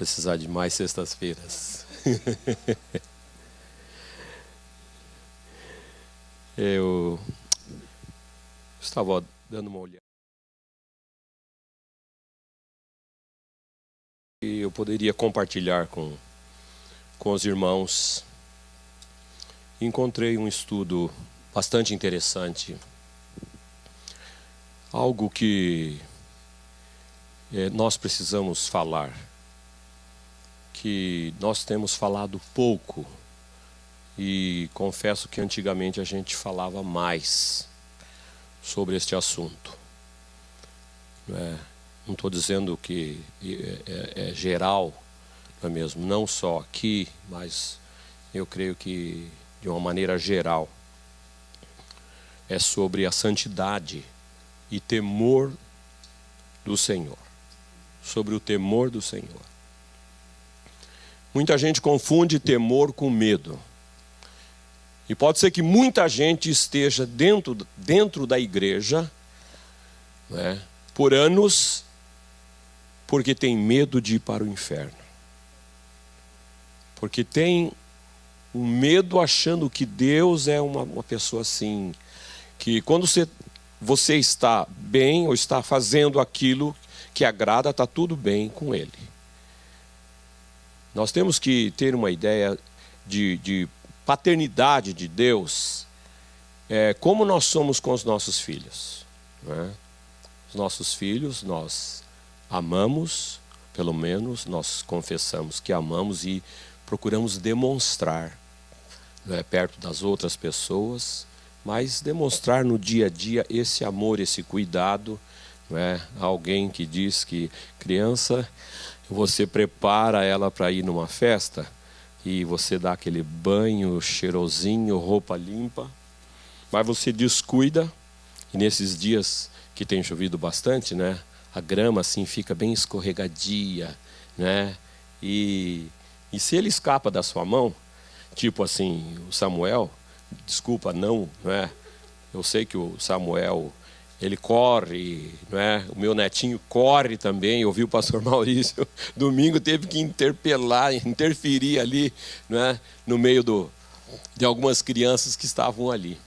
precisar de mais sextas-feiras. Eu estava dando uma olhada e eu poderia compartilhar com os irmãos. Encontrei um estudo bastante interessante, algo que nós precisamos falar, que nós temos falado pouco, e confesso que antigamente a gente falava mais sobre este assunto. Não estou dizendo que é geral, não é mesmo? Não só aqui, mas eu creio que de uma maneira geral é sobre a santidade e temor do Senhor. Sobre o temor do Senhor. Muita gente confunde temor com medo. E pode ser que muita gente esteja dentro da igreja, por anos, porque tem medo de ir para o inferno. Porque tem um medo achando que Deus é uma pessoa assim, que quando você está bem ou está fazendo aquilo que agrada, está tudo bem com Ele. Nós temos que ter uma ideia de paternidade de Deus, como nós somos com os nossos filhos. Os nossos filhos nós amamos, pelo menos nós confessamos que amamos e procuramos demonstrar, perto das outras pessoas, mas demonstrar no dia a dia esse amor, esse cuidado. Alguém que diz que criança, você prepara ela para ir numa festa e você dá aquele banho cheirosinho, roupa limpa, mas você descuida, e nesses dias que tem chovido bastante, a grama assim fica bem escorregadia, e se ele escapa da sua mão, tipo assim, o Samuel, desculpa, eu sei que o Samuel, ele corre, o meu netinho corre também. Eu vi o pastor Maurício, domingo teve que interferir ali, no meio de algumas crianças que estavam ali.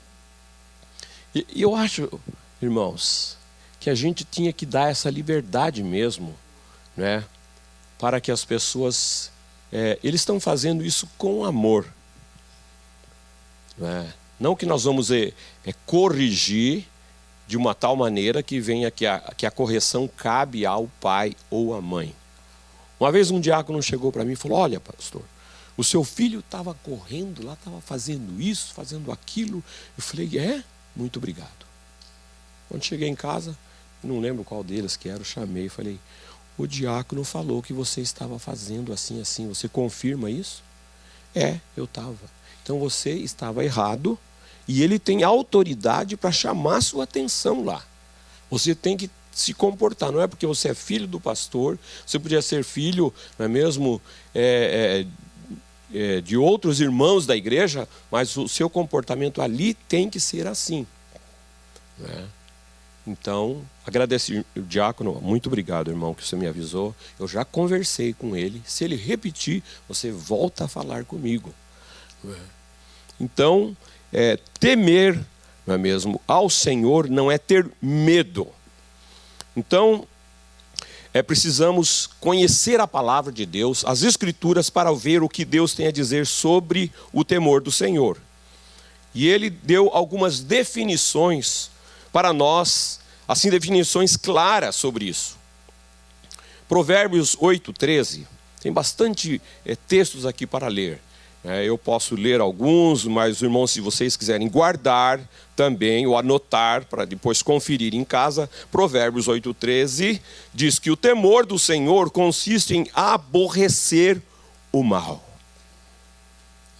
E eu acho, irmãos, que a gente tinha que dar essa liberdade mesmo, para que as pessoas, eles estão fazendo isso com amor. Não que nós vamos corrigir de uma tal maneira que venha que a correção cabe ao pai ou à mãe. Uma vez um diácono chegou para mim e falou: olha, pastor, o seu filho estava correndo lá, estava fazendo isso, fazendo aquilo. Eu falei: muito obrigado. Quando cheguei em casa, não lembro qual deles que era, eu chamei e falei: o diácono falou que você estava fazendo assim, assim, você confirma isso? Eu estava. Então você estava errado. E ele tem autoridade para chamar sua atenção lá. Você tem que se comportar. Não é porque você é filho do pastor. Você podia ser filho, não é mesmo, de outros irmãos da igreja. Mas o seu comportamento ali tem que ser assim. Então, agradeci o diácono. Muito obrigado, irmão, que você me avisou. Eu já conversei com ele. Se ele repetir, você volta a falar comigo. Então, temer, não é mesmo, ao Senhor não é ter medo. Então, precisamos conhecer a palavra de Deus, as Escrituras, para ver o que Deus tem a dizer sobre o temor do Senhor. E ele deu algumas definições para nós, assim, definições claras sobre isso. Provérbios 8:13, tem bastante textos aqui para ler. Eu posso ler alguns, mas, irmãos, se vocês quiserem guardar também, ou anotar, para depois conferir em casa, Provérbios 8:13, diz que o temor do Senhor consiste em aborrecer o mal.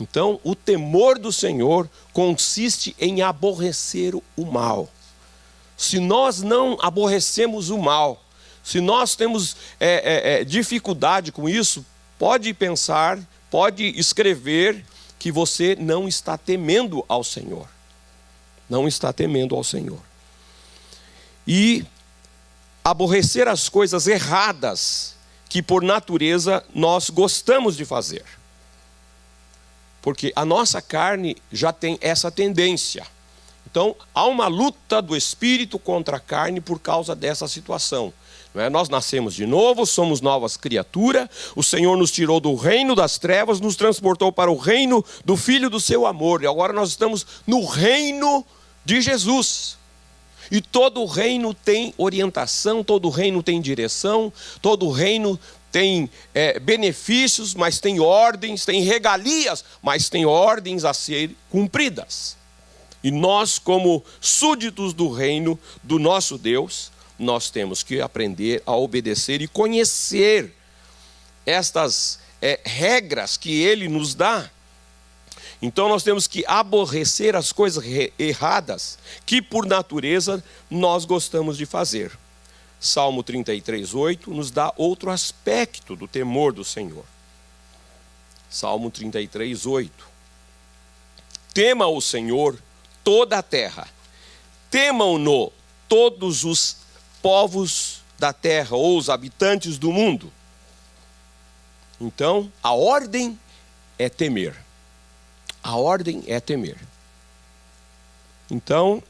Então, o temor do Senhor consiste em aborrecer o mal. Se nós não aborrecemos o mal, se nós temos dificuldade com isso, pode pensar, pode escrever que você não está temendo ao Senhor. Não está temendo ao Senhor. E aborrecer as coisas erradas que por natureza nós gostamos de fazer. Porque a nossa carne já tem essa tendência. Então, há uma luta do espírito contra a carne por causa dessa situação. Não é? Nós nascemos de novo, somos novas criaturas, o Senhor nos tirou do reino das trevas, nos transportou para o reino do Filho do seu amor. E agora nós estamos no reino de Jesus. E todo reino tem orientação, todo reino tem direção, todo reino tem benefícios, mas tem ordens, tem regalias, mas tem ordens a serem cumpridas. E nós, como súditos do reino do nosso Deus, nós temos que aprender a obedecer e conhecer estas regras que Ele nos dá. Então nós temos que aborrecer as coisas erradas que por natureza nós gostamos de fazer. Salmo 33:8 nos dá outro aspecto do temor do Senhor. Salmo 33:8. Tema o Senhor toda a terra, temam-no todos os povos da terra, ou os habitantes do mundo. Então, a ordem é temer. A ordem é temer. Então,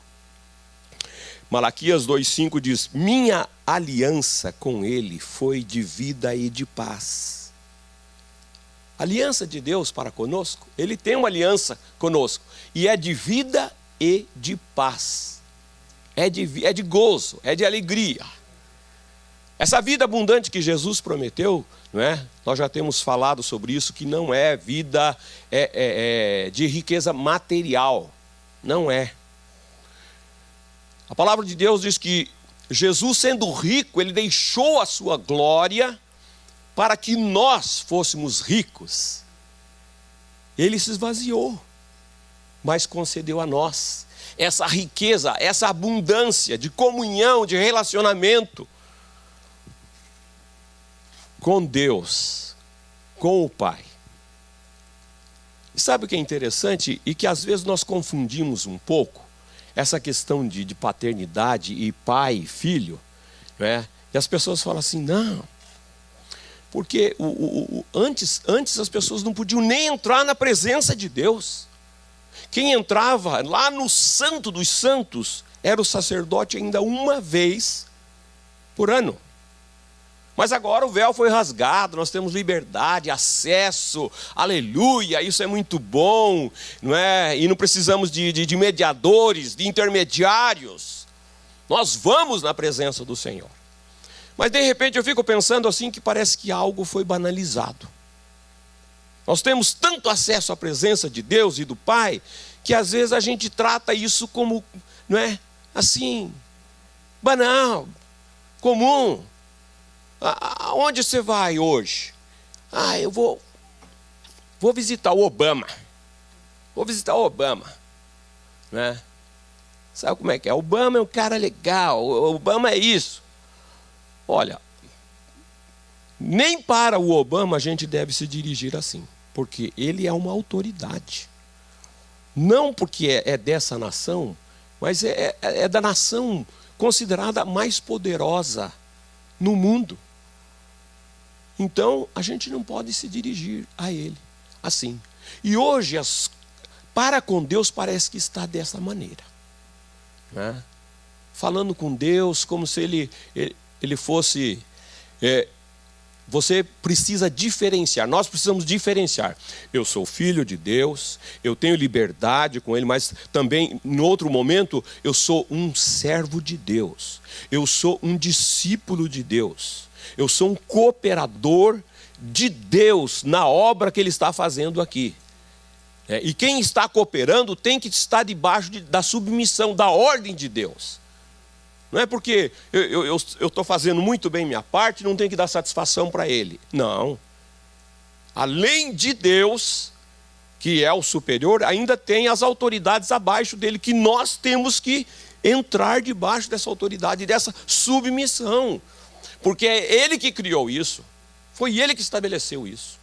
Malaquias 2:5 diz: minha aliança com ele foi de vida e de paz. A aliança de Deus para conosco, Ele tem uma aliança conosco, e é de vida e de paz. É de gozo, é de alegria. Essa vida abundante que Jesus prometeu, não é? Nós já temos falado sobre isso, que não é vida de riqueza material. Não é. A palavra de Deus diz que Jesus, sendo rico, Ele deixou a sua glória para que nós fôssemos ricos. Ele se esvaziou, mas concedeu a nós essa riqueza, essa abundância de comunhão, de relacionamento com Deus, com o Pai. E sabe o que é interessante? E que às vezes nós confundimos um pouco essa questão de paternidade e pai e filho, não é? E as pessoas falam assim, não, porque antes as pessoas não podiam nem entrar na presença de Deus. Quem entrava lá no Santo dos Santos era o sacerdote ainda uma vez por ano. Mas agora o véu foi rasgado, nós temos liberdade, acesso, aleluia, isso é muito bom, não é? E não precisamos de mediadores, de intermediários. Nós vamos na presença do Senhor. Mas de repente eu fico pensando assim que parece que algo foi banalizado. Nós temos tanto acesso à presença de Deus e do Pai, que às vezes a gente trata isso como, não é? Assim, banal, comum. Aonde você vai hoje? Eu vou visitar o Obama. Vou visitar o Obama. Né? Sabe como é que é? O Obama é um cara legal. O Obama é isso. Olha, nem para o Obama a gente deve se dirigir assim. Porque ele é uma autoridade. Não porque é dessa nação, mas é da nação considerada mais poderosa no mundo. Então, a gente não pode se dirigir a ele assim. E hoje, para com Deus, parece que está dessa maneira. Né? Falando com Deus como se ele fosse... você precisa diferenciar, nós precisamos diferenciar. Eu sou filho de Deus, eu tenho liberdade com Ele, mas também, em outro momento, eu sou um servo de Deus. Eu sou um discípulo de Deus. Eu sou um cooperador de Deus na obra que Ele está fazendo aqui. E quem está cooperando tem que estar debaixo da submissão, da ordem de Deus. Não é porque eu estou fazendo muito bem minha parte, não tenho que dar satisfação para Ele. Não. Além de Deus, que é o superior, ainda tem as autoridades abaixo dele, que nós temos que entrar debaixo dessa autoridade, dessa submissão. Porque é Ele que criou isso. Foi Ele que estabeleceu isso.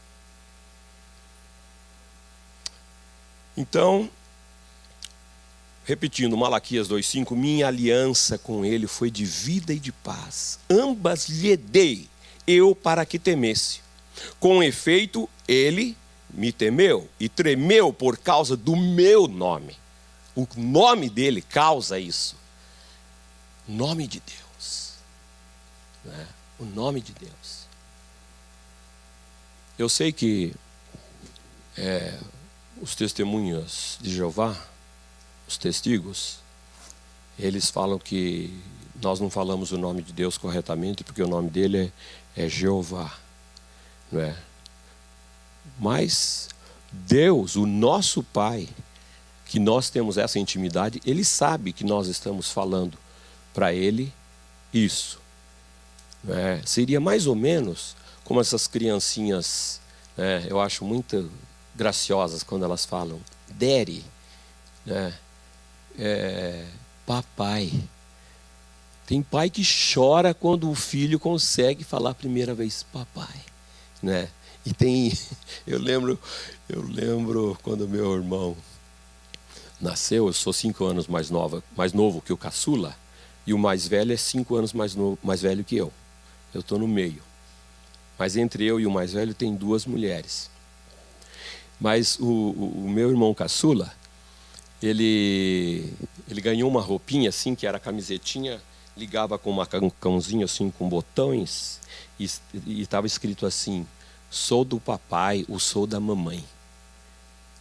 Então, repetindo, Malaquias 2:5, minha aliança com ele foi de vida e de paz. Ambas lhe dei, eu para que temesse. Com efeito, ele me temeu e tremeu por causa do meu nome. O nome dele causa isso. O nome de Deus. Né? O nome de Deus. Eu sei que os testemunhas de Jeová, os testigos, eles falam que nós não falamos o nome de Deus corretamente, porque o nome dele é Jeová. Não é? Mas Deus, o nosso Pai, que nós temos essa intimidade, Ele sabe que nós estamos falando para Ele isso. Não é? Seria mais ou menos como essas criancinhas, né? Eu acho muito graciosas quando elas falam Daddy, né? Papai. Tem pai que chora quando o filho consegue falar a primeira vez papai, né? E tem, eu lembro quando meu irmão nasceu, eu sou 5 anos mais novo que o caçula, e o mais velho é 5 anos mais velho que eu. Eu estou no meio. Mas entre eu e o mais velho tem 2 mulheres. Mas o meu irmão caçula, ele ganhou uma roupinha assim, que era camisetinha, ligava com um macacãozinho assim, com botões, e estava escrito assim: sou do papai, ou sou da mamãe.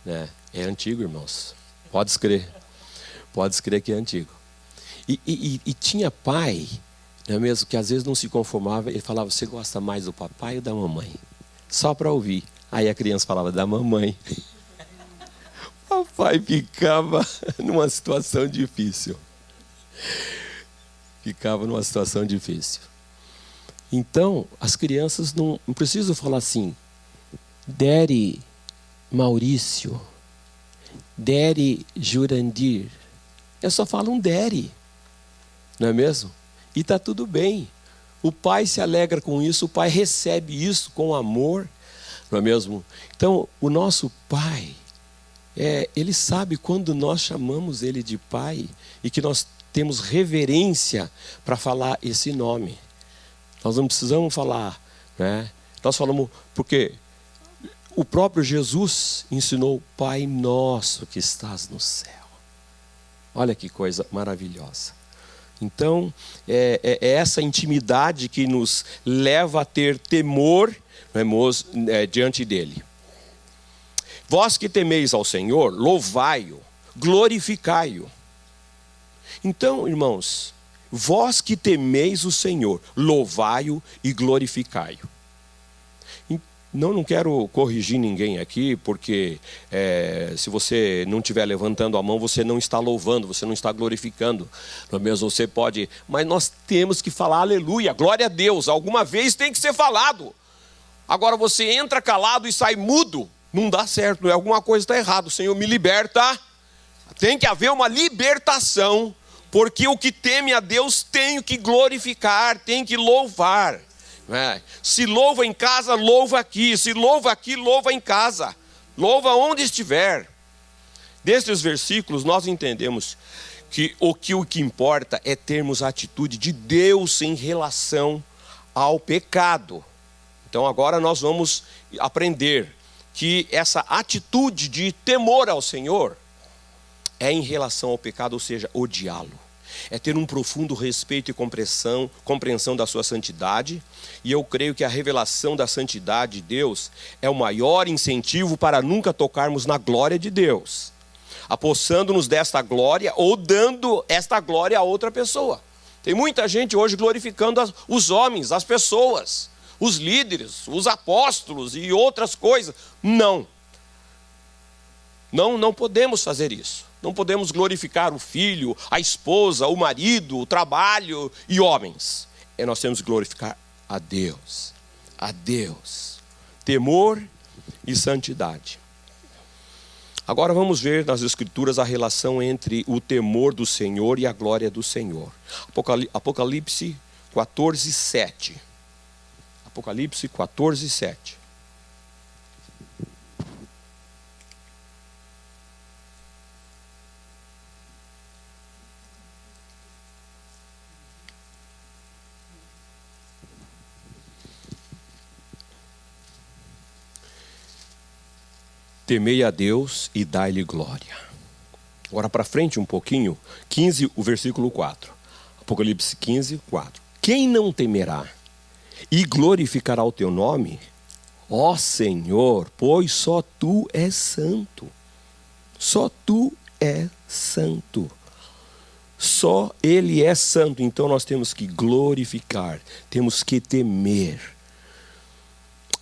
Né? É antigo, irmãos. Pode crer que é antigo. E tinha pai, não é mesmo, que às vezes não se conformava, ele falava: você gosta mais do papai ou da mamãe? Só para ouvir. Aí a criança falava: da mamãe. O papai ficava numa situação difícil. Então, as crianças não precisam falar assim: Daddy Maurício, Daddy Jurandir. É só falar um Daddy, não é mesmo? E está tudo bem. O pai se alegra com isso, o pai recebe isso com amor, não é mesmo? Então, o nosso pai, ele sabe quando nós chamamos ele de pai e que nós temos reverência para falar esse nome. Nós não precisamos falar, né? Nós falamos porque o próprio Jesus ensinou: Pai nosso que estás no céu. Olha que coisa maravilhosa. Então, é essa intimidade que nos leva a ter temor, diante dele. Vós que temeis ao Senhor, louvai-o, glorificai-o. Então, irmãos, vós que temeis o Senhor, louvai-o e glorificai-o. Não quero corrigir ninguém aqui, porque se você não estiver levantando a mão, você não está louvando, você não está glorificando. Não é mesmo? Você pode, mas nós temos que falar aleluia, glória a Deus. Alguma vez tem que ser falado. Agora você entra calado e sai mudo, não dá certo, não é? Alguma coisa está errada. O Senhor me liberta. Tem que haver uma libertação, porque o que teme a Deus tem que glorificar, tem que louvar. Se louva em casa, louva aqui. Se louva aqui, louva em casa. Louva onde estiver. Destes versículos nós entendemos que o que importa é termos a atitude de Deus em relação ao pecado. Então agora nós vamos aprender que essa atitude de temor ao Senhor é em relação ao pecado, ou seja, odiá-lo. É ter um profundo respeito e compreensão da sua santidade. E eu creio que a revelação da santidade de Deus é o maior incentivo para nunca tocarmos na glória de Deus, apossando-nos desta glória ou dando esta glória a outra pessoa. Tem muita gente hoje glorificando os homens, as pessoas, os líderes, os apóstolos e outras coisas. Não podemos fazer isso. Não podemos glorificar o filho, a esposa, o marido, o trabalho e homens. Nós temos que glorificar a Deus. A Deus. Temor e santidade. Agora vamos ver nas Escrituras a relação entre o temor do Senhor e a glória do Senhor. Apocalipse 14, 7. Apocalipse 14, 7. Temei a Deus e dai-lhe glória. Agora para frente um pouquinho, 15, o versículo 4. Apocalipse 15, 4. Quem não temerá e glorificará o teu nome, ó Senhor, pois só tu és santo. Só tu és santo. Só Ele é santo. Então nós temos que glorificar, temos que temer.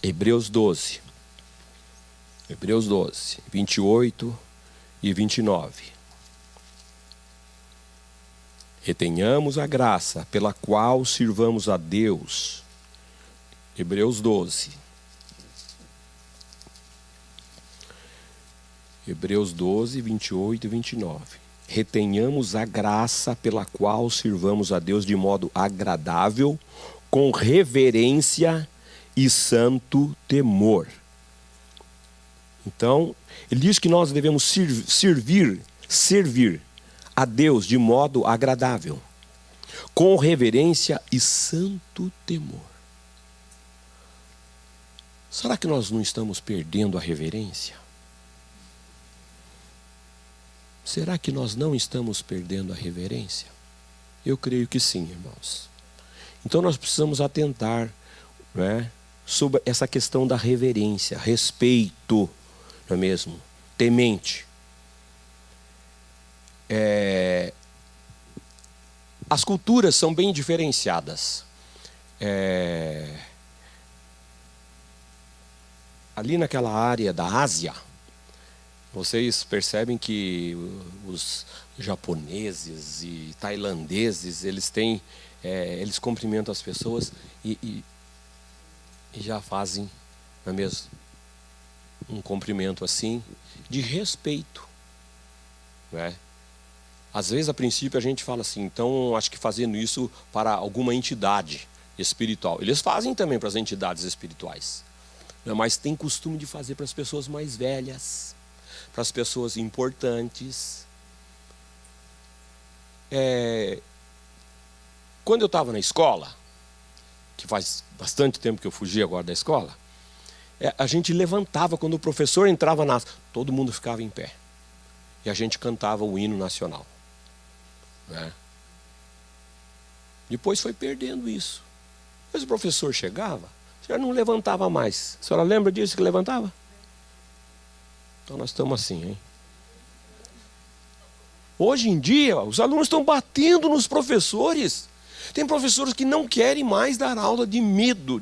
Hebreus 12. Hebreus 12, 28 e 29. Retenhamos a graça pela qual sirvamos a Deus. Hebreus 12. Hebreus 12, 28 e 29. Retenhamos a graça pela qual sirvamos a Deus de modo agradável, com reverência e santo temor. Então, ele diz que nós devemos servir a Deus de modo agradável, com reverência e santo temor. Será que nós não estamos perdendo a reverência? Será que nós não estamos perdendo a reverência? Eu creio que sim, irmãos. Então nós precisamos atentar, né, sobre essa questão da reverência, respeito, não é mesmo? Temente. As culturas são bem diferenciadas. Ali naquela área da Ásia, vocês percebem que os japoneses e tailandeses, eles cumprimentam as pessoas e já fazem, não é mesmo, um cumprimento assim, de respeito, não é? Às vezes, a princípio, a gente fala assim, então, acho que fazendo isso para alguma entidade espiritual. Eles fazem também para as entidades espirituais, né? Mas tem costume de fazer para as pessoas mais velhas, para as pessoas importantes. Quando eu estava na escola, que faz bastante tempo que eu fugi agora da escola, a gente levantava quando o professor entrava todo mundo ficava em pé. E a gente cantava o hino nacional, né? Depois foi perdendo isso. Mas o professor chegava, já não levantava mais. A senhora lembra disso que levantava? Então nós estamos assim, hein? Hoje em dia, os alunos estão batendo nos professores. Tem professores que não querem mais dar aula de medo,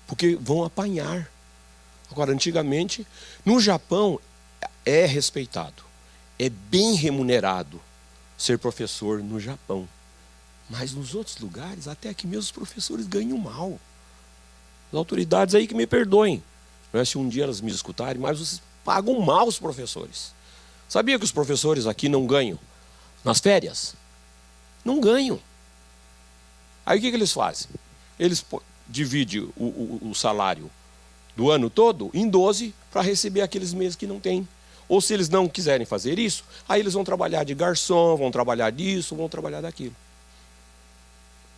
porque vão apanhar. Agora, antigamente, no Japão, é respeitado, é bem remunerado ser professor no Japão. Mas nos outros lugares, até aqui mesmo os professores ganham mal. As autoridades aí que me perdoem, não é se um dia elas me escutarem, mas vocês pagam mal os professores. Sabia que os professores aqui não ganham nas férias? Não ganham. Aí o que eles fazem? Eles dividem o salário do ano todo em 12 para receber aqueles meses que não tem. Ou se eles não quiserem fazer isso, aí eles vão trabalhar de garçom, vão trabalhar disso, vão trabalhar daquilo.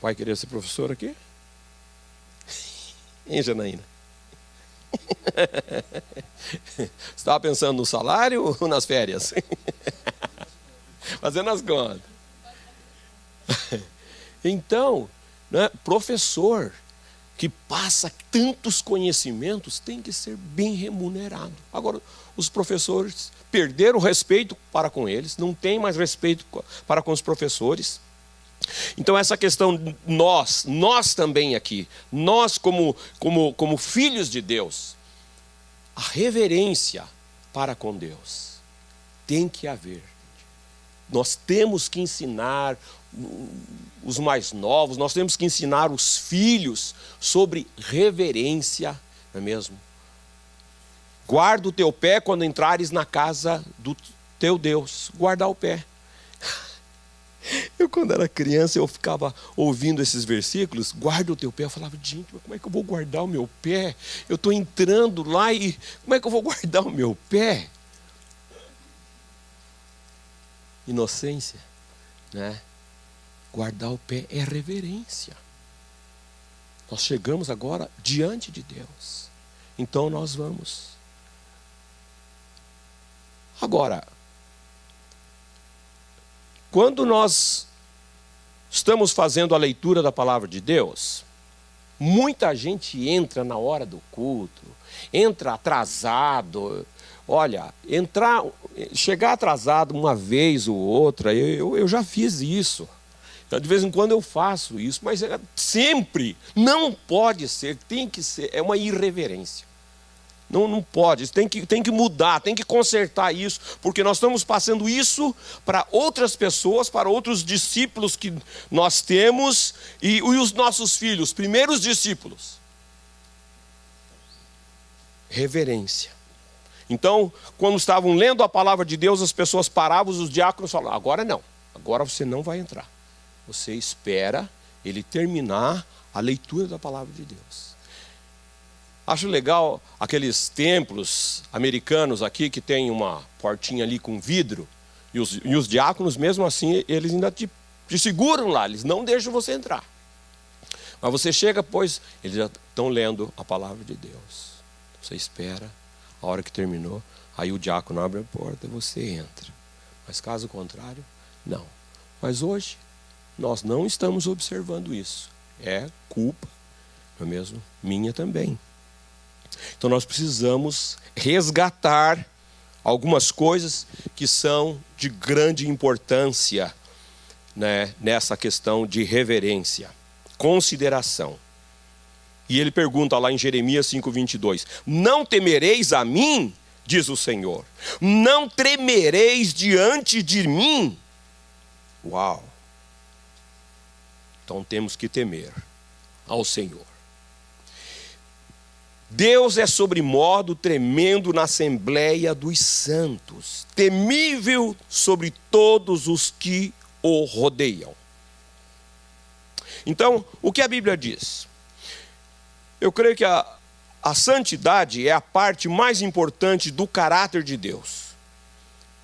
Vai querer ser professor aqui? Hein, Janaína? Você estava pensando no salário ou nas férias? Fazendo as contas. Então, né, professor que passa tantos conhecimentos tem que ser bem remunerado. Agora, os professores perderam o respeito para com eles, não tem mais respeito para com os professores. Então essa questão, nós também aqui, nós como filhos de Deus, a reverência para com Deus tem que haver. Nós temos que ensinar os mais novos, nós temos que ensinar os filhos sobre reverência, não é mesmo? Guarda o teu pé quando entrares na casa do teu Deus. Guardar o pé. Eu, quando era criança, eu ficava ouvindo esses versículos, guarda o teu pé. Eu falava, gente, mas como é que eu vou guardar o meu pé? Eu estou entrando lá e como é que eu vou guardar o meu pé? Inocência, né? Guardar o pé é reverência. Nós chegamos agora diante de Deus. Então nós vamos Agora, quando nós estamos fazendo a leitura da palavra de Deus, muita gente entra na hora do culto, entra atrasado. Olha, chegar atrasado uma vez ou outra, eu já fiz isso. Então, de vez em quando eu faço isso, mas sempre, não pode ser, tem que ser, é uma irreverência. Não pode, tem que mudar, tem que consertar isso, porque nós estamos passando isso para outras pessoas, para outros discípulos que nós temos e os nossos filhos, primeiros discípulos. Reverência. Então, quando estavam lendo a palavra de Deus, as pessoas paravam, os diáconos falavam, agora não, agora você não vai entrar. Você espera ele terminar a leitura da palavra de Deus. Acho legal aqueles templos americanos aqui que tem uma portinha ali com vidro e os diáconos, mesmo assim, eles ainda te seguram lá, eles não deixam você entrar. Mas você chega, pois, eles já estão lendo a palavra de Deus. Você espera, a hora que terminou, aí o diácono abre a porta e você entra. Mas caso contrário, não. Mas hoje, nós não estamos observando isso. É culpa, não é mesmo? Minha também. Então nós precisamos resgatar algumas coisas que são de grande importância, né, nessa questão de reverência, consideração. E ele pergunta lá em Jeremias 5:22, não temereis a mim, diz o Senhor, não tremereis diante de mim. Uau! Então temos que temer ao Senhor. Deus é sobremodo tremendo na assembleia dos santos, temível sobre todos os que o rodeiam. Então, o que a Bíblia diz? Eu creio que a santidade é a parte mais importante do caráter de Deus.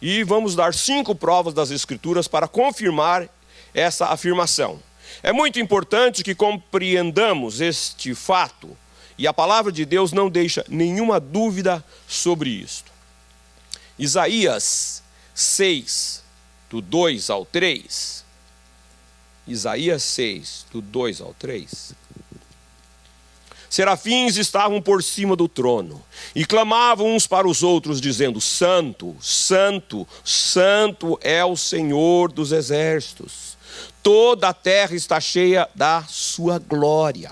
E vamos dar 5 provas das Escrituras para confirmar essa afirmação. É muito importante que compreendamos este fato, e a palavra de Deus não deixa nenhuma dúvida sobre isto. Isaías 6, do 2 ao 3. Isaías 6, do 2 ao 3. Serafins estavam por cima do trono e clamavam uns para os outros, dizendo, Santo, Santo, Santo é o Senhor dos exércitos. Toda a terra está cheia da sua glória.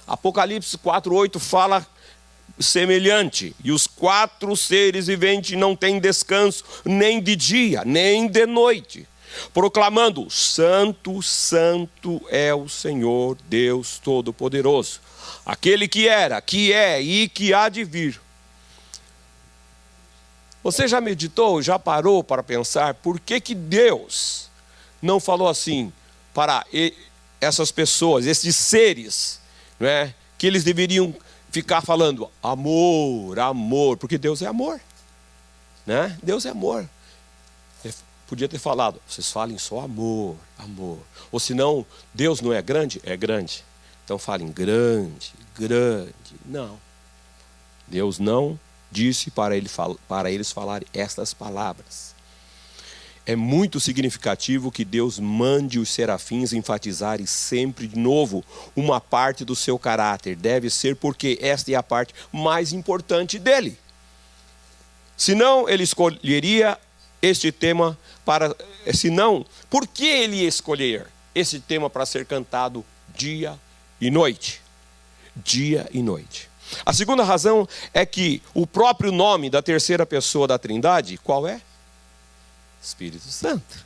Apocalipse 4:8 fala semelhante. E os 4 seres viventes não têm descanso, nem de dia, nem de noite, proclamando, Santo, Santo é o Senhor Deus Todo-Poderoso, aquele que era, que é e que há de vir. Você já meditou, já parou para pensar por que Deus não falou assim para essas pessoas, esses seres, não é? Que eles deveriam ficar falando amor, amor, porque Deus é amor, né? Deus é amor. Ele podia ter falado, vocês falem só amor, amor. Ou senão, Deus não é grande? É grande. Então falem grande, grande. Não. Deus não disse para eles falarem estas palavras. É muito significativo que Deus mande os serafins enfatizarem sempre de novo uma parte do seu caráter. Deve ser porque esta é a parte mais importante dele. Senão, ele escolheria este tema para... Senão, por que ele ia escolher esse tema para ser cantado dia e noite? Dia e noite. A segunda razão é que o próprio nome da terceira pessoa da Trindade, qual é? Espírito Santo.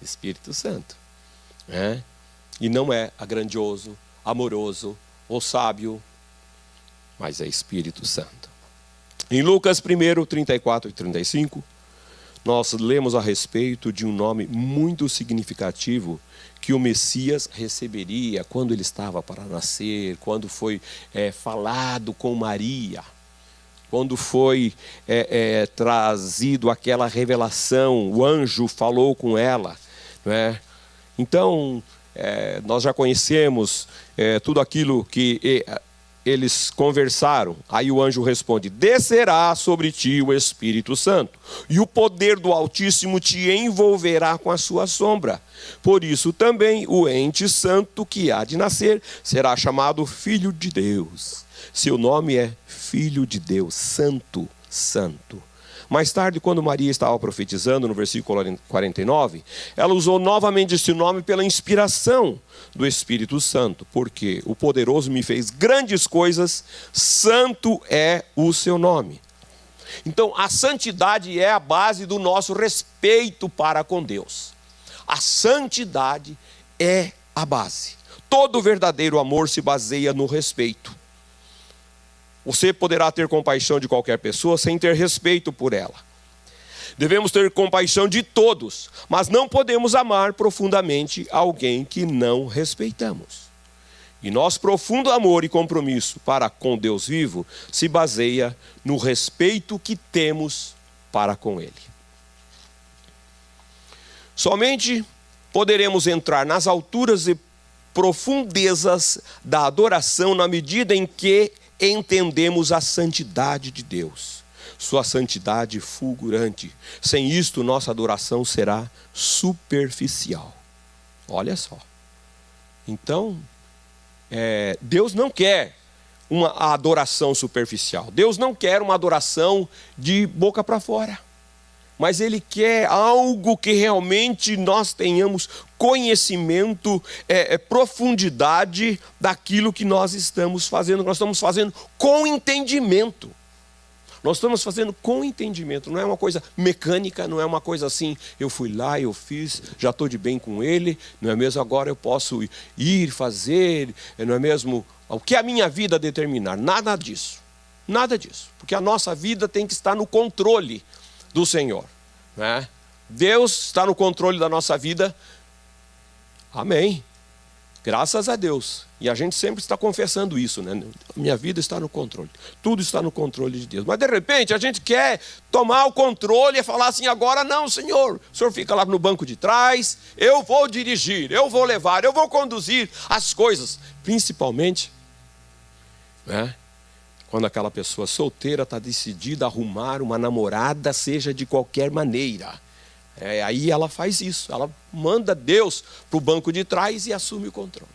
Espírito Santo. E não é grandioso, amoroso ou sábio, mas é Espírito Santo. Em Lucas 1, 34 e 35, nós lemos a respeito de um nome muito significativo que o Messias receberia quando ele estava para nascer, quando foi falado com Maria. Quando foi trazido aquela revelação, o anjo falou com ela, não é? Então, nós já conhecemos tudo aquilo que eles conversaram, aí o anjo responde: descerá sobre ti o Espírito Santo, e o poder do Altíssimo te envolverá com a sua sombra. Por isso também o ente santo que há de nascer será chamado Filho de Deus. Seu nome é Filho de Deus, Santo, Santo. Mais tarde, quando Maria estava profetizando, no versículo 49, ela usou novamente esse nome pela inspiração do Espírito Santo, porque o poderoso me fez grandes coisas, santo é o seu nome. Então, a santidade é a base do nosso respeito para com Deus. A santidade é a base. Todo verdadeiro amor se baseia no respeito. Você poderá ter compaixão de qualquer pessoa sem ter respeito por ela. Devemos ter compaixão de todos, mas não podemos amar profundamente alguém que não respeitamos. E nosso profundo amor e compromisso para com Deus vivo se baseia no respeito que temos para com Ele. Somente poderemos entrar nas alturas e profundezas da adoração na medida em que entendemos a santidade de Deus, sua santidade fulgurante. Sem isto, nossa adoração será superficial. Olha só. Então, Deus não quer uma adoração superficial. Deus não quer uma adoração de boca para fora. Mas Ele quer algo que realmente nós tenhamos conhecimento, profundidade daquilo que nós estamos fazendo. Nós estamos fazendo com entendimento. Nós estamos fazendo com entendimento. Não é uma coisa mecânica, não é uma coisa assim, eu fui lá, eu fiz, já estou de bem com Ele, não é mesmo? Agora eu posso ir fazer, não é mesmo? O que a minha vida determinar? Nada disso. Nada disso. Porque a nossa vida tem que estar no controle do Senhor, né? Deus está no controle da nossa vida. Amém. Graças a Deus. E a gente sempre está confessando isso, né? Minha vida está no controle. Tudo está no controle de Deus. Mas de repente a gente quer tomar o controle e falar assim: agora não, Senhor. O Senhor fica lá no banco de trás. Eu vou dirigir, eu vou levar, eu vou conduzir as coisas. Principalmente, né? Quando aquela pessoa solteira está decidida a arrumar uma namorada, seja de qualquer maneira. Aí ela faz isso, ela manda Deus para o banco de trás e assume o controle.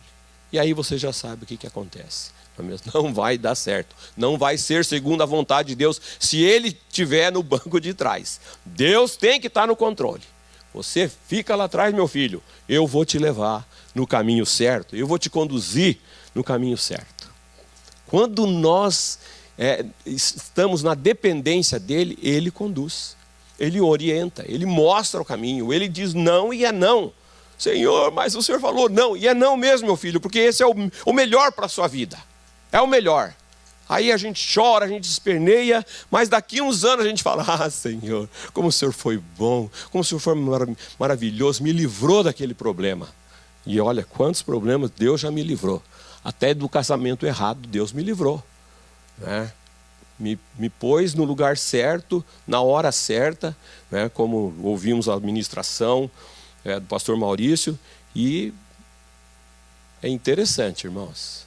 E aí você já sabe o que acontece. Não vai dar certo, não vai ser segundo a vontade de Deus se Ele estiver no banco de trás. Deus tem que estar no controle. Você fica lá atrás, meu filho, eu vou te levar no caminho certo, eu vou te conduzir no caminho certo. Quando nós estamos na dependência dEle, Ele conduz, Ele orienta, Ele mostra o caminho, Ele diz não e é não. Senhor, mas o Senhor falou não, e é não mesmo, meu filho, porque esse é o melhor para a sua vida, é o melhor. Aí a gente chora, a gente esperneia, mas daqui uns anos a gente fala: ah, Senhor, como o Senhor foi bom, como o Senhor foi maravilhoso, me livrou daquele problema. E olha quantos problemas Deus já me livrou. Até do casamento errado, Deus me livrou, né? Me pôs no lugar certo, na hora certa, né? Como ouvimos a ministração do pastor Maurício. E é interessante, irmãos.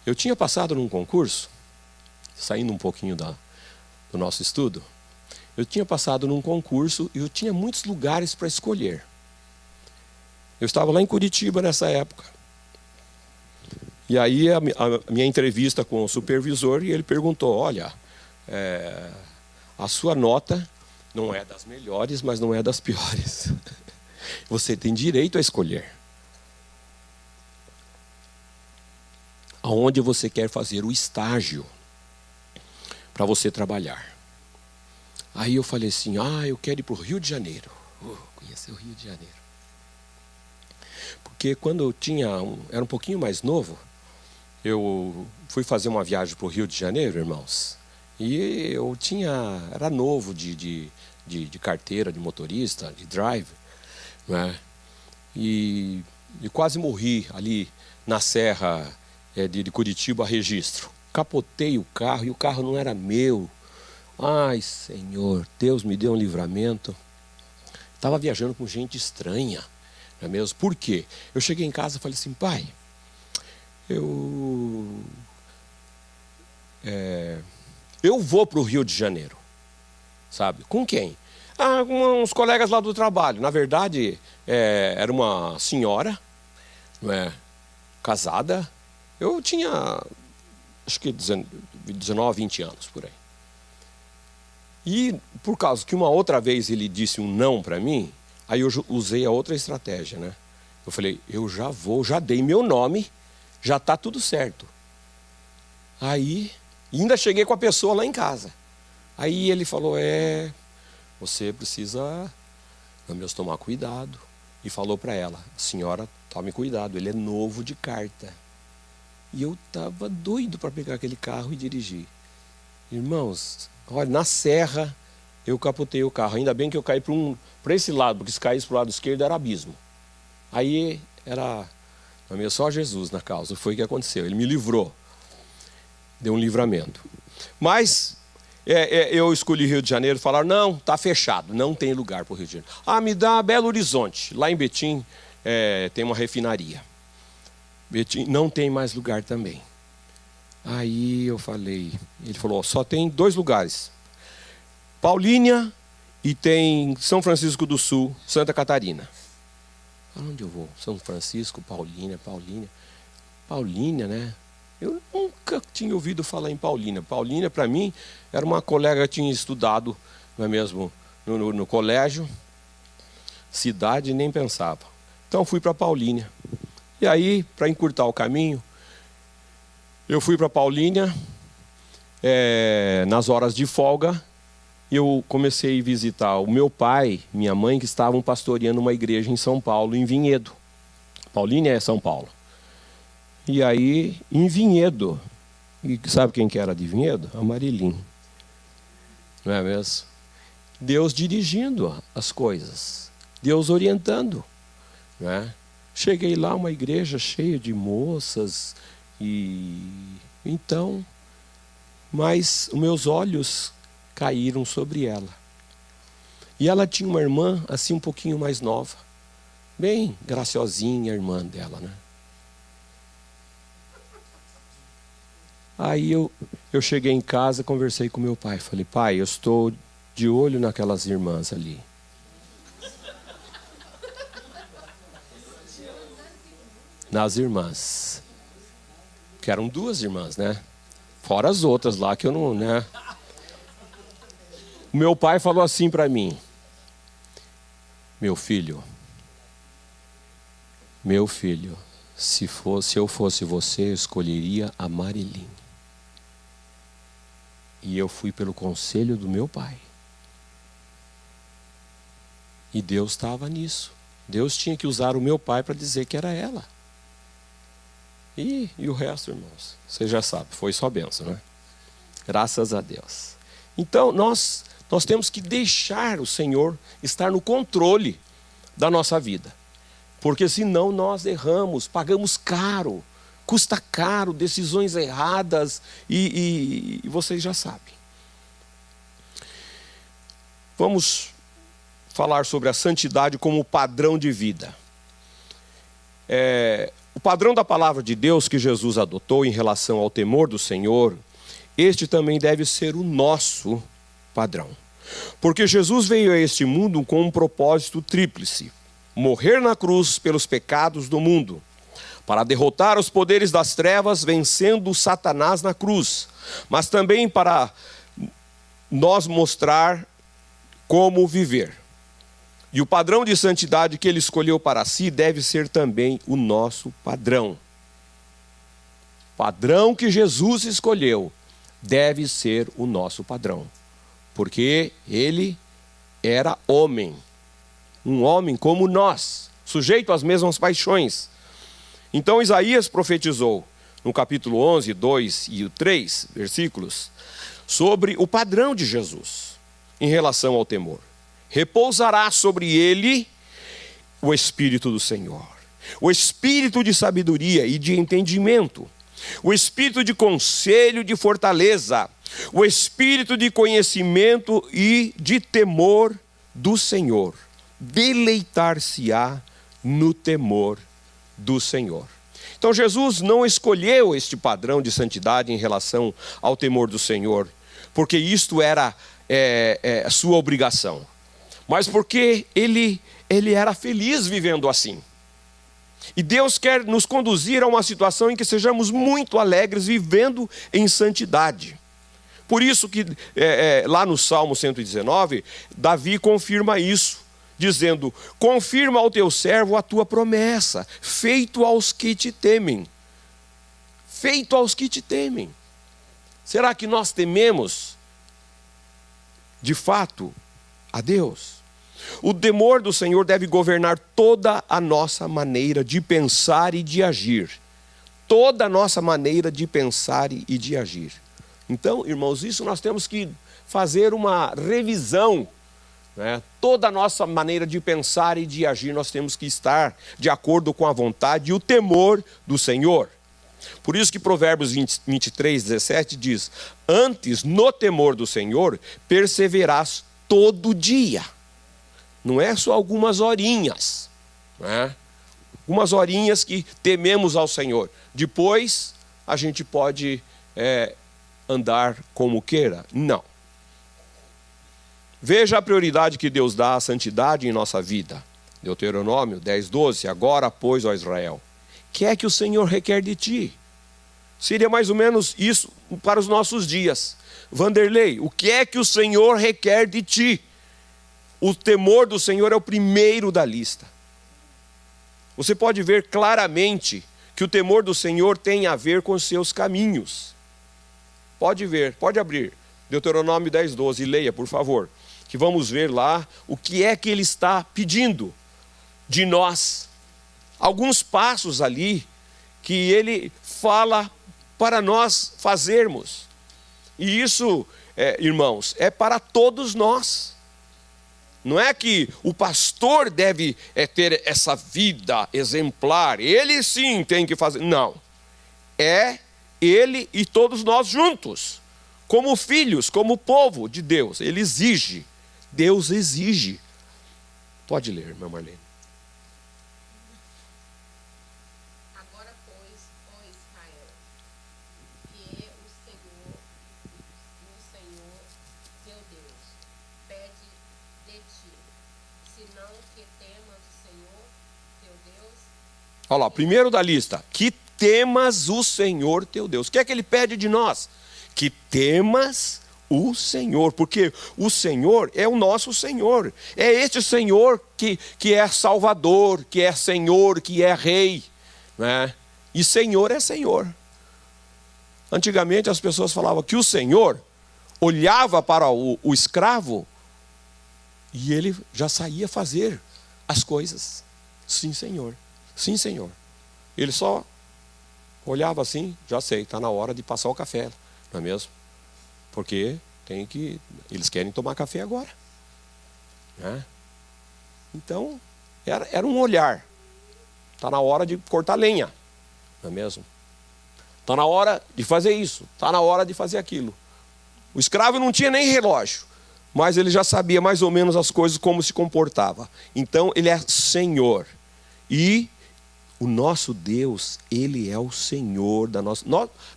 Eu tinha passado num concurso, saindo um pouquinho do nosso estudo. Eu tinha passado num concurso e eu tinha muitos lugares para escolher. Eu estava lá em Curitiba nessa época. E aí a minha entrevista com o supervisor, e ele perguntou: olha, a sua nota não é das melhores, mas não é das piores. Você tem direito a escolher aonde você quer fazer o estágio para você trabalhar. Aí eu falei assim: eu quero ir para o Rio de Janeiro. Conhecer o Rio de Janeiro. Porque quando eu era um pouquinho mais novo, eu fui fazer uma viagem para o Rio de Janeiro, irmãos, e eu era novo de carteira de motorista, de drive, né? E quase morri ali na serra de Curitiba a registro. Capotei o carro e o carro não era meu. Ai, Senhor, Deus me deu um livramento. Estava viajando com gente estranha, não é mesmo? Por quê? Eu cheguei em casa e falei assim: pai, eu eu vou para o Rio de Janeiro. Sabe? Com quem? Com uns colegas lá do trabalho. Na verdade, era uma senhora, não é, casada. Eu tinha, acho que 19, 20 anos, por aí. E por causa que uma outra vez ele disse um não para mim, aí eu usei a outra estratégia, né? Eu falei, eu já vou, já dei meu nome, já está tudo certo. Aí, ainda cheguei com a pessoa lá em casa. Aí ele falou, você precisa, meu Deus, tomar cuidado. E falou para ela, senhora, tome cuidado, ele é novo de carta. E eu estava doido para pegar aquele carro e dirigir. Irmãos, olha, na serra eu capotei o carro. Ainda bem que eu caí para esse lado, porque se caísse para o lado esquerdo era abismo. Aí era só Jesus na causa. Foi o que aconteceu, ele me livrou. Deu um livramento. Mas eu escolhi Rio de Janeiro, falaram, não, está fechado, não tem lugar para o Rio de Janeiro. Me dá Belo Horizonte, lá em Betim tem uma refinaria. Betim não tem mais lugar também. Aí eu falei, ele falou, só tem 2 lugares, Paulínia e tem São Francisco do Sul, Santa Catarina. Onde eu vou? São Francisco, Paulínia, né? Eu nunca tinha ouvido falar em Paulínia. Paulínia, para mim, era uma colega que tinha estudado, não é mesmo, no colégio, cidade, nem pensava. Então fui para Paulínia. E aí, para encurtar o caminho, eu fui para Paulínia, nas horas de folga, eu comecei a visitar o meu pai e minha mãe, que estavam pastoreando uma igreja em São Paulo, em Vinhedo. Paulínia é São Paulo. E aí, em Vinhedo, e sabe quem que era de Vinhedo? A Marilim. Não é mesmo? Deus dirigindo as coisas, Deus orientando. Não é? Cheguei lá, uma igreja cheia de moças, mas os meus olhos caíram sobre ela. E ela tinha uma irmã, assim, um pouquinho mais nova, bem graciosinha, a irmã dela, né? Aí eu cheguei em casa, conversei com meu pai. Falei, pai, eu estou de olho naquelas irmãs ali. Nas irmãs. Que eram 2 irmãs, né? Fora as outras lá que eu não, né? O meu pai falou assim para mim. Meu filho, se eu fosse você, eu escolheria a Marilim. E eu fui pelo conselho do meu pai. E Deus estava nisso. Deus tinha que usar o meu pai para dizer que era ela. E o resto, irmãos, você já sabe, foi só bênção, né? Graças a Deus. Então, nós temos que deixar o Senhor estar no controle da nossa vida. Porque senão nós erramos, pagamos caro. Custa caro, decisões erradas e vocês já sabem. Vamos falar sobre a santidade como padrão de vida. O padrão da palavra de Deus que Jesus adotou em relação ao temor do Senhor, este também deve ser o nosso padrão. Porque Jesus veio a este mundo com um propósito tríplice: morrer na cruz pelos pecados do mundo, para derrotar os poderes das trevas, vencendo Satanás na cruz, mas também para nós mostrar como viver. E o padrão de santidade que ele escolheu para si deve ser também o nosso padrão. O padrão que Jesus escolheu deve ser o nosso padrão, porque ele era homem, um homem como nós, sujeito às mesmas paixões. Então Isaías profetizou no capítulo 11, 2 e 3 versículos, sobre o padrão de Jesus em relação ao temor. Repousará sobre ele o Espírito do Senhor, o Espírito de sabedoria e de entendimento, o Espírito de conselho e de fortaleza, o Espírito de conhecimento e de temor do Senhor. Deleitar-se-á no temor do Senhor. Então Jesus não escolheu este padrão de santidade em relação ao temor do Senhor, porque isto era a sua obrigação, mas porque ele era feliz vivendo assim. E Deus quer nos conduzir a uma situação em que sejamos muito alegres vivendo em santidade. Por isso que lá no Salmo 119, Davi confirma isso, dizendo: confirma ao teu servo a tua promessa, feito aos que te temem. Feito aos que te temem. Será que nós tememos, de fato, a Deus? O temor do Senhor deve governar toda a nossa maneira de pensar e de agir. Toda a nossa maneira de pensar e de agir. Então, irmãos, isso nós temos que fazer uma revisão, né? Toda a nossa maneira de pensar e de agir, nós temos que estar de acordo com a vontade e o temor do Senhor. Por isso que Provérbios 23, 17 diz: antes no temor do Senhor perseverarás todo dia. Não é só algumas horinhas, né? Algumas horinhas que tememos ao Senhor. Depois a gente pode andar como queira. Não. Veja a prioridade que Deus dá à santidade em nossa vida. Deuteronômio 10, 12. Agora, pois, ó Israel, que é que o Senhor requer de ti? Seria mais ou menos isso para os nossos dias. Vanderlei, o que é que o Senhor requer de ti? O temor do Senhor é o primeiro da lista. Você pode ver claramente que o temor do Senhor tem a ver com os seus caminhos. Pode ver, pode abrir. Deuteronômio 10, 12, leia, por favor. Que vamos ver lá o que é que ele está pedindo de nós. Alguns passos ali que ele fala para nós fazermos. E isso, irmãos, é para todos nós. Não é que o pastor deve ter essa vida exemplar. Ele sim tem que fazer. Não. É ele e todos nós juntos. Como filhos, como povo de Deus. Ele exige. Deus exige. Pode ler, irmã Marlene. Agora, pois, ó Israel, que o Senhor teu Deus, pede de ti, senão que temas o Senhor teu Deus. Olha lá, primeiro da lista. Que temas o Senhor teu Deus. O que é que ele pede de nós? Que temas o Senhor, porque o Senhor é o nosso Senhor. É este Senhor que é Salvador, que é Senhor, que é Rei, né? E Senhor é Senhor. Antigamente as pessoas falavam que o Senhor olhava para o escravo e ele já saía fazer as coisas. Sim, Senhor. Sim, Senhor. Ele só olhava assim, já sei, está na hora de passar o café, não é mesmo? Porque eles querem tomar café agora, né? Então, era um olhar. Está na hora de cortar lenha, não é mesmo? Está na hora de fazer isso, está na hora de fazer aquilo. O escravo não tinha nem relógio, mas ele já sabia mais ou menos as coisas, como se comportava. Então, ele é Senhor. E o nosso Deus, ele é o Senhor da nossa...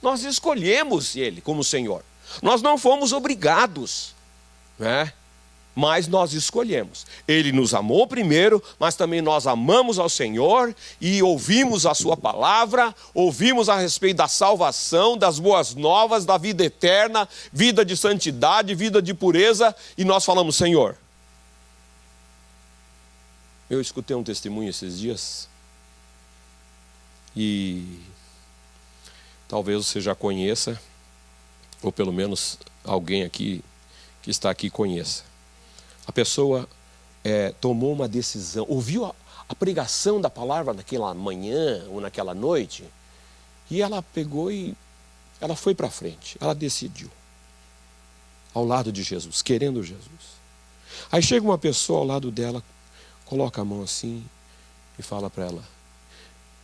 Nós escolhemos ele como Senhor. Nós não fomos obrigados, né? Mas nós escolhemos. Ele nos amou primeiro, mas também nós amamos ao Senhor e ouvimos a sua palavra, ouvimos a respeito da salvação, das boas novas, da vida eterna, vida de santidade, vida de pureza, e nós falamos: Senhor. Eu escutei um testemunho esses dias e talvez você já conheça, ou pelo menos alguém aqui que está aqui conheça. A pessoa tomou uma decisão, ouviu a pregação da palavra naquela manhã ou naquela noite, e ela pegou e ela foi para frente, ela decidiu, ao lado de Jesus, querendo Jesus. Aí chega uma pessoa ao lado dela, coloca a mão assim e fala para ela: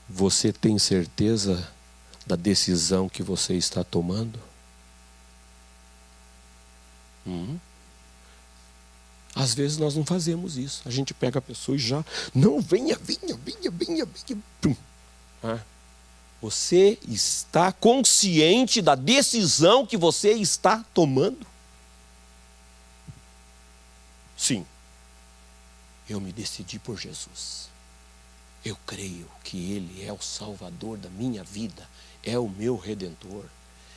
você tem certeza da decisão que você está tomando? Às vezes nós não fazemos isso. A gente pega a pessoa e já... Não, venha. Pum. Você está consciente da decisão que você está tomando? Sim, eu me decidi por Jesus. Eu creio que Ele é o Salvador da minha vida, é o meu Redentor.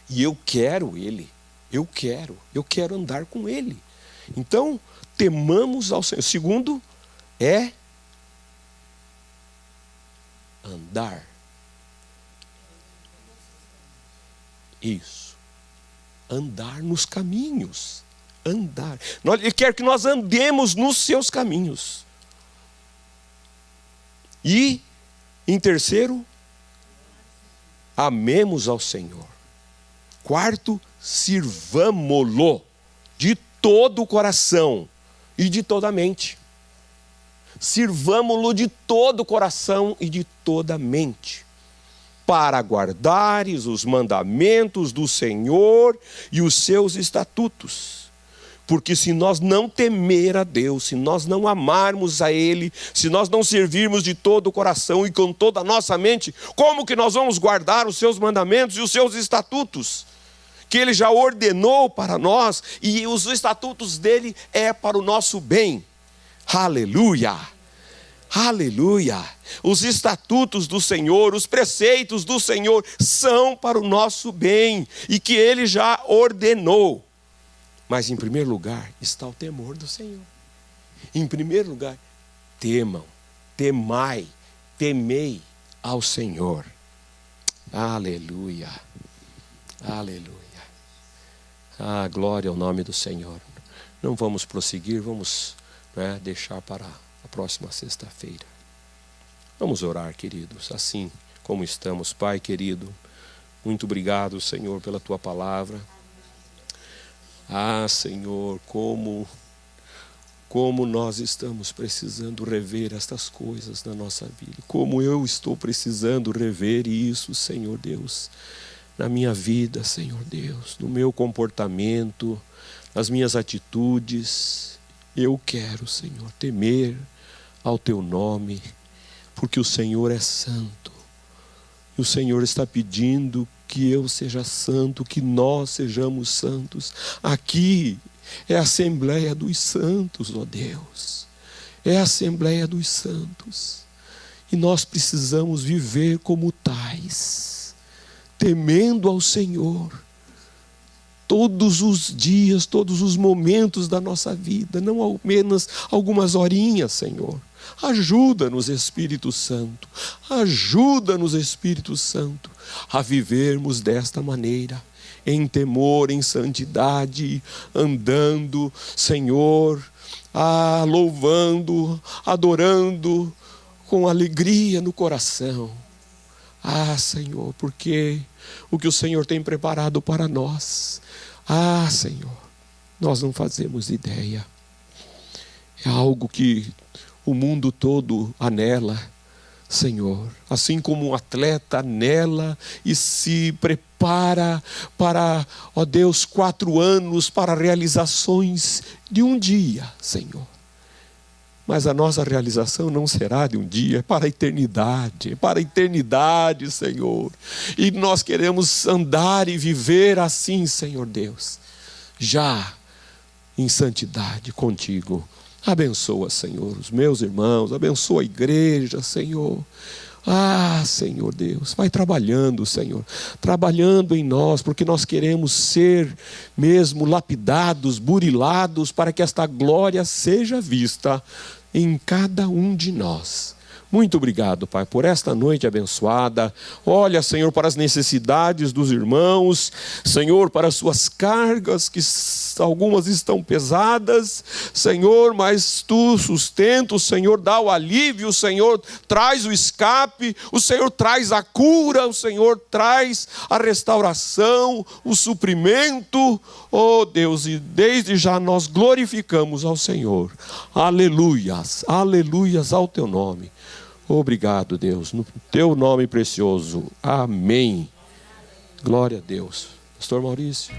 E eu quero Ele, eu quero andar com Ele. Então, temamos ao Senhor. Segundo, é andar. Isso. Andar nos caminhos. Andar. Ele quer que nós andemos nos seus caminhos. E, em terceiro, amemos ao Senhor. Quarto, sirvamo-lo de todo o coração e de toda a mente. Sirvamo-lo de todo o coração e de toda a mente, para guardares os mandamentos do Senhor e os seus estatutos. Porque se nós não temer a Deus, se nós não amarmos a Ele, se nós não servirmos de todo o coração e com toda a nossa mente, como que nós vamos guardar os seus mandamentos e os seus estatutos? Que Ele já ordenou para nós, e os estatutos dEle é para o nosso bem. Aleluia! Aleluia! Os estatutos do Senhor, os preceitos do Senhor são para o nosso bem, e que Ele já ordenou. Mas em primeiro lugar está o temor do Senhor. Em primeiro lugar, temam, temei ao Senhor. Aleluia, aleluia. Ah, glória ao nome do Senhor. Não vamos prosseguir, vamos deixar para a próxima sexta-feira. Vamos orar, queridos, assim como estamos. Pai querido, muito obrigado, Senhor, pela Tua palavra. Ah, Senhor, como nós estamos precisando rever estas coisas na nossa vida. Como eu estou precisando rever isso, Senhor Deus, na minha vida, Senhor Deus, no meu comportamento, nas minhas atitudes. Eu quero, Senhor, temer ao Teu nome, porque o Senhor é santo. E o Senhor está pedindo que eu seja santo, que nós sejamos santos. Aqui é a Assembleia dos Santos, ó Deus. É a Assembleia dos Santos. E nós precisamos viver como tais, temendo ao Senhor, todos os dias, todos os momentos da nossa vida, não apenas algumas horinhas, Senhor. Ajuda-nos, Espírito Santo, ajuda-nos, Espírito Santo, a vivermos desta maneira, em temor, em santidade, andando, Senhor, louvando, adorando, com alegria no coração. Ah, Senhor, porque o que o Senhor tem preparado para nós, Senhor, nós não fazemos ideia. É algo que o mundo todo anela, Senhor. Assim como um atleta anela e se prepara para, ó Deus, 4 anos para realizações de um dia, Senhor. Mas a nossa realização não será de um dia, é para a eternidade, Senhor. E nós queremos andar e viver assim, Senhor Deus, já em santidade contigo. Abençoa, Senhor, os meus irmãos, abençoa a igreja, Senhor. Senhor Deus, vai trabalhando, Senhor, trabalhando em nós, porque nós queremos ser mesmo lapidados, burilados, para que esta glória seja vista em cada um de nós. Muito obrigado, Pai, por esta noite abençoada. Olha, Senhor, para as necessidades dos irmãos, Senhor, para as suas cargas, que algumas estão pesadas, Senhor, mas Tu sustenta, o Senhor dá o alívio, o Senhor traz o escape, o Senhor traz a cura, o Senhor traz a restauração, o suprimento. Oh Deus, e desde já nós glorificamos ao Senhor. Aleluias, aleluias ao Teu nome. Obrigado, Deus, no Teu nome precioso. Amém. Glória a Deus. Pastor Maurício.